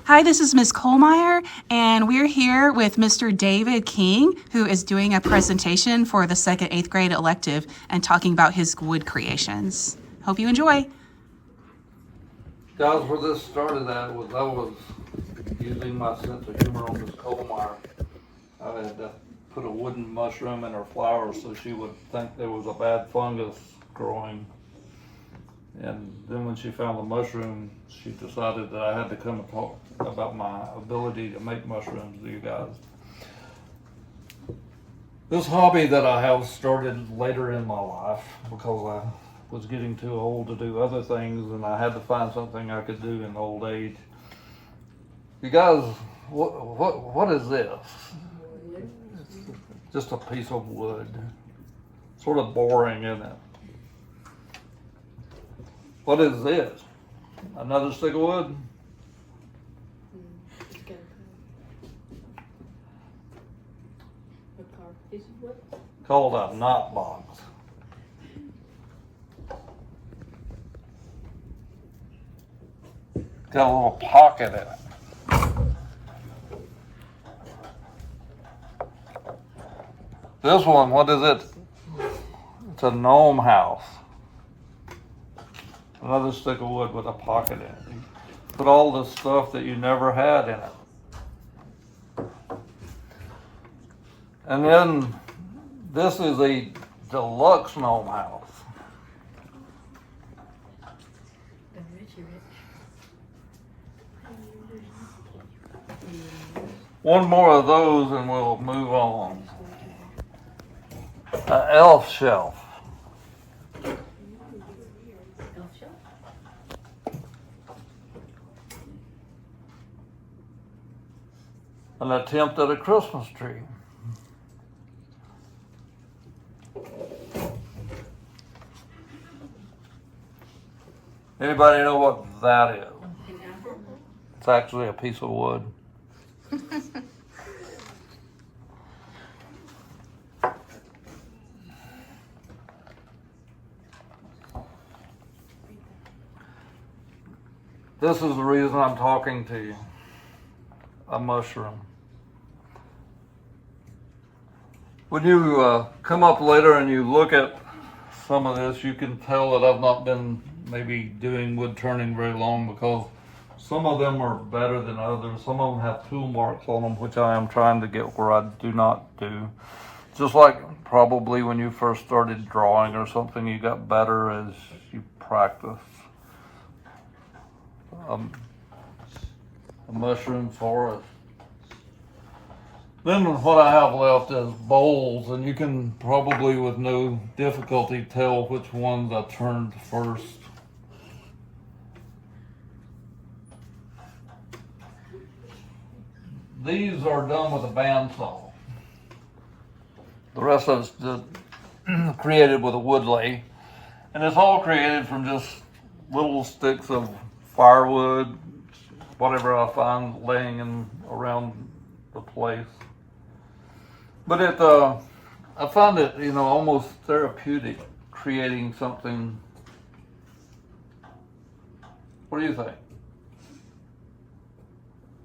Hi, this is Ms. Kohlmeyer, and we're here with Mr. David King, who is doing a presentation for the second 8th grade elective and talking about his wood creations. Hope you enjoy. Guys, where this started at was I was using my sense of humor on Ms. Kohlmeyer. I had put a wooden mushroom in her flowers so she would think there was a bad fungus growing. And then when she found the mushroom, she decided that I had to come and talk about my ability to make mushrooms to you guys. This hobby that I have started later in my life because I was getting too old to do other things and I had to find something I could do in old age. You guys, what is this? It's just a piece of wood. Sort of boring, isn't it? What is this? Another stick of wood? Called a knot box. Got a little pocket in it. This one, what is it? It's a gnome house. Another stick of wood with a pocket in it. Put all the stuff that you never had in it. And then this is a deluxe gnome house. One more of those and we'll move on. An elf shelf. An attempt at a Christmas tree. Anybody know what that is? It's actually a piece of wood. This is the reason I'm talking to you. A mushroom. When you come up later and you look at some of this, you can tell that I've not been maybe doing wood turning very long because some of them are better than others. Some of them have tool marks on them, which I am trying to get where I do not do. Just like probably when you first started drawing or something, you got better as you practice. A mushroom forest. Then what I have left is bowls, and you can probably with no difficulty tell which ones I turned first. These are done with a bandsaw. The rest of it's created with a wood lathe, and it's all created from just little sticks of firewood, whatever I find laying around the place. But I find it, almost therapeutic creating something. What do you think?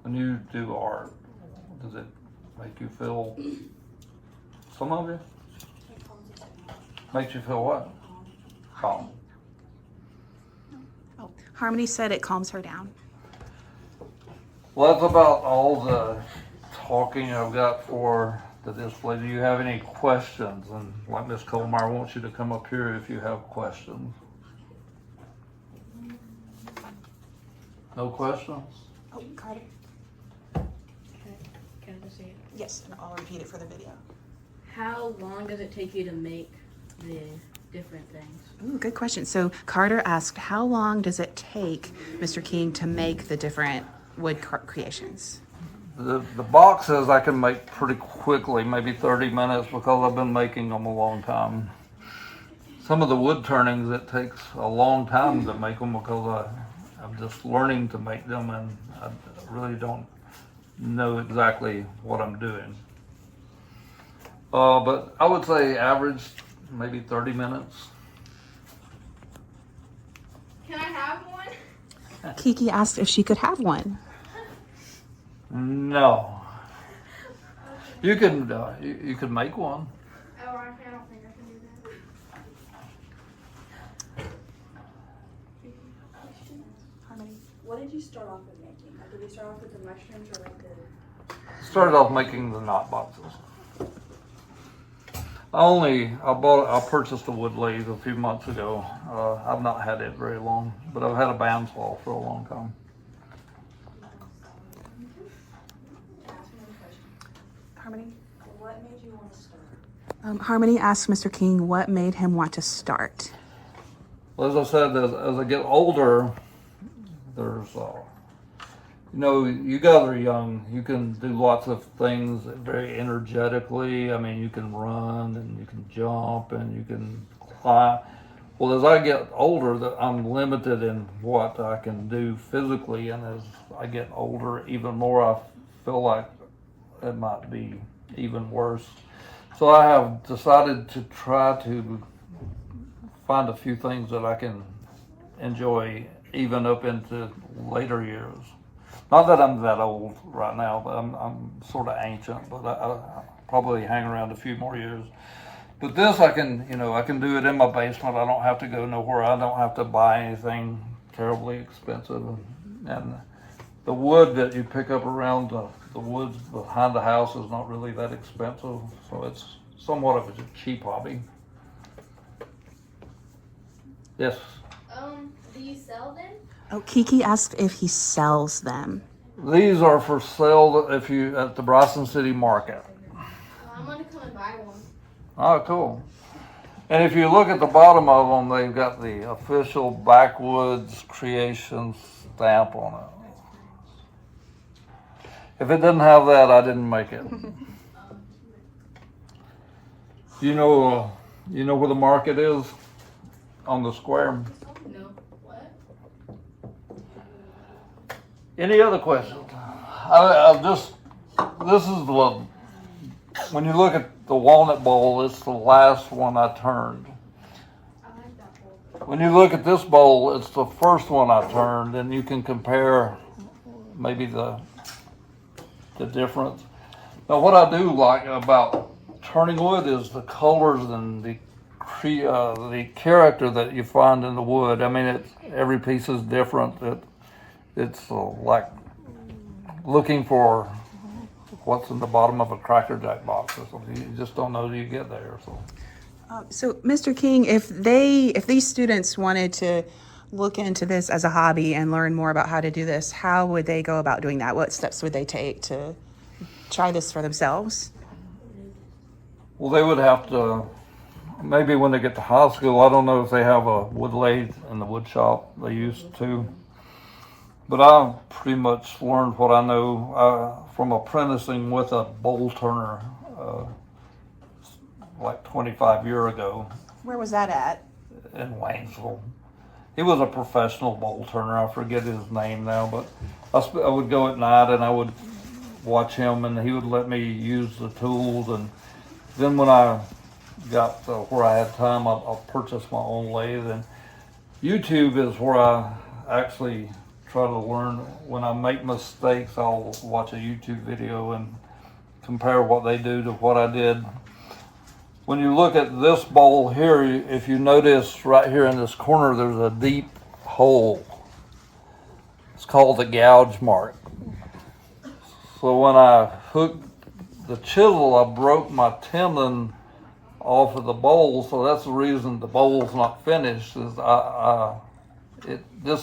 When you do art, does it make you feel, some of you? Makes you feel what? Calm. Oh, Harmony said it calms her down. Well, that's about all the talking I've got for the display. Do you have any questions? And like Ms. Kohlmeyer wants you to come up here if you have questions. No questions? Oh, Carter. Can I just see it? Yes, and I'll repeat it for the video. How long does it take you to make the different things? Ooh, good question. So Carter asked, how long does it take Mr. King to make the different wood creations? The boxes I can make pretty quickly, maybe 30 minutes, because I've been making them a long time. Some of the wood turnings, it takes a long time to make them because I'm just learning to make them and I really don't know exactly what I'm doing. But I would say average maybe 30 minutes. Can I have one? Kiki asked if she could have one. No. You can you can make one. Oh, I don't think I can do that. What did you start off with making? Like, did you start off with the mushrooms or like the? Started off making the knot boxes. I purchased a wood lathe a few months ago. I've not had it very long, but I've had a bandsaw for a long time. Harmony, what made you want to start? Harmony asked Mr. King what made him want to start. Well, as I said, as I get older, there's, you guys are young. You can do lots of things very energetically. I mean, you can run and you can jump and you can climb. Well, as I get older, I'm limited in what I can do physically, and as I get older, even more, I feel like it might be even worse. So I have decided to try to find a few things that I can enjoy even up into later years. Not that I'm that old right now, but I'm sort of ancient, but I probably hang around a few more years. But this I can do it in my basement. I don't have to go nowhere. I don't have to buy anything terribly expensive. And the wood that you pick up around the woods behind the house is not really that expensive. So it's somewhat of a cheap hobby. Yes. Do you sell them? Oh, Kiki asked if he sells them. These are for sale at the Bryson City Market. I'm gonna come and buy one. Oh, cool. And if you look at the bottom of them, they've got the official Backwoods Creation stamp on it. If it didn't have that, I didn't make it. You know where the market is on the square? No. What? Any other questions? This is when you look at the walnut bowl, it's the last one I turned. I like that bowl. When you look at this bowl, it's the first one I turned, and you can compare maybe the difference. Now, what I do like about turning wood is the colors and the character that you find in the wood. I mean, every piece is different. It's like looking for what's in the bottom of a Cracker Jack box or something. You just don't know till you get there. So, Mr. King, if these students wanted to look into this as a hobby and learn more about how to do this, how would they go about doing that? What steps would they take to try this for themselves? Well, they would have to, maybe when they get to high school, I don't know if they have a wood lathe in the wood shop. They used to. But I've pretty much learned what I know from apprenticing with a bowl turner like 25 years ago. Where was that at? In Waynesville. He was a professional bowl turner. I forget his name now, but I would go at night and I would watch him, and he would let me use the tools. And then when I got to where I had time, I'll purchase my own lathe. And YouTube is where I actually try to learn. When I make mistakes, I'll watch a YouTube video and compare what they do to what I did. When you look at this bowl here, if you notice right here in this corner, there's a deep hole. It's called the gouge mark. So when I hooked the chisel, I broke my tendon off of the bowl. So that's the reason the bowl's not finished. This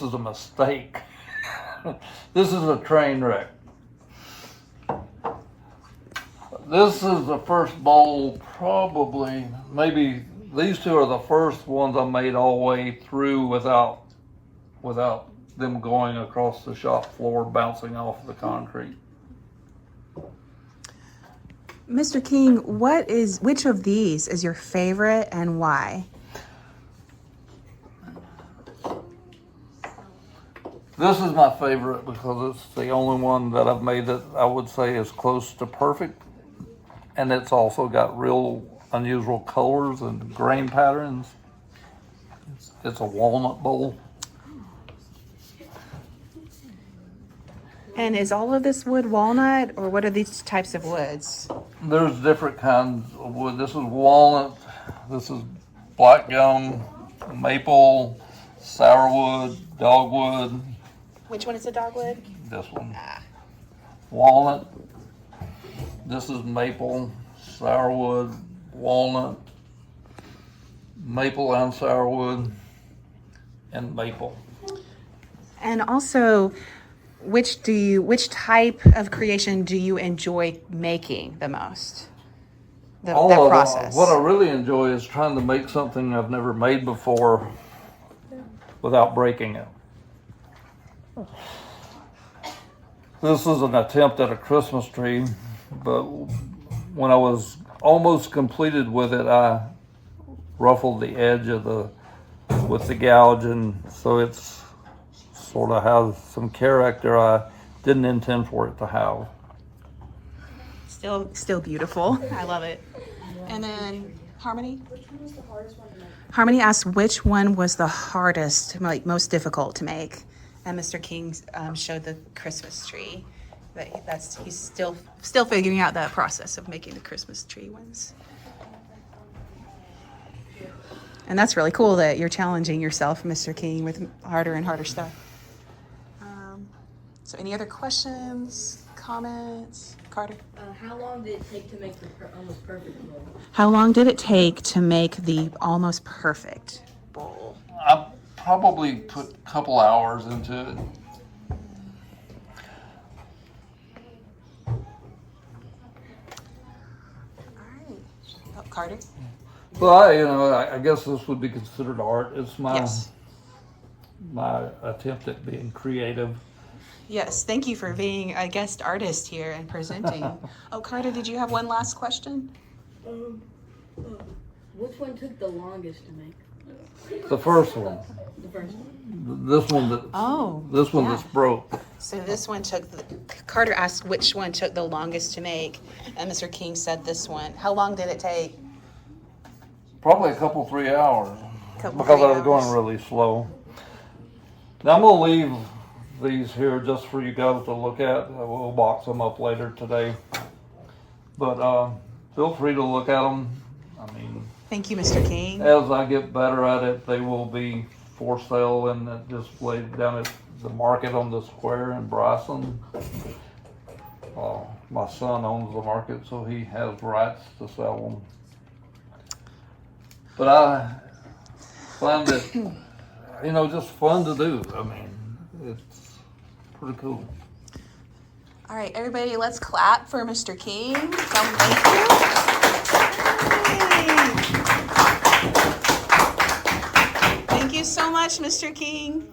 is a mistake. This is a train wreck. This is the first bowl, probably, maybe these two are the first ones I made all the way through without them going across the shop floor, bouncing off the concrete. Mr. King, which of these is your favorite and why? This is my favorite because it's the only one that I've made that I would say is close to perfect. And it's also got real unusual colors and grain patterns. It's a walnut bowl. And is all of this wood walnut, or what are these types of woods? There's different kinds of wood. This is walnut. This is black gum, maple, sourwood, dogwood. Which one is the dogwood? This one. Walnut. This is maple, sourwood, walnut, maple and sourwood, and maple. And also, which type of creation do you enjoy making the most? All That of them. process. What I really enjoy is trying to make something I've never made before without breaking it. This is an attempt at a Christmas tree, but when I was almost completed with it, I ruffled the edge of with the gouge, and so it's sort of has some character I didn't intend for it to have. Still beautiful. I love it. And then Harmony? Which one was the hardest one to make? Harmony asked which one was the hardest, like most difficult to make. And Mr. King showed the Christmas tree. But he's still figuring out that process of making the Christmas tree ones. And that's really cool that you're challenging yourself, Mr. King, with harder and harder stuff. So any other questions, comments? Carter? How long did it take to make the almost perfect bowl? How long did it take to make the almost perfect bowl? I probably put a couple hours into it. All right. Oh, Carter? Well, I guess this would be considered art. It's Yes. my attempt at being creative. Yes, thank you for being a guest artist here and presenting. Oh, Carter, did you have one last question? Which one took the longest to make? The first one, The first one. this one Yeah. that's broke. So this one Carter asked which one took the longest to make, and Mr. King said this one. How long did it take? Probably a couple, 3 hours, Couple, because 3 I was going hours. really slow. Now I'm gonna leave these here just for you guys to look at. We'll box them up later today, but feel free to look at them. I mean, Thank you, Mr. King. as I get better at it, they will be for sale and displayed down at the market on the square in Bryson. My son owns the market, so he has rights to sell them. But I find it, just fun to do. I mean, it's pretty cool. All right, everybody, let's clap for Mr. King. Tell him thank you. Yay. Thank you so much, Mr. King.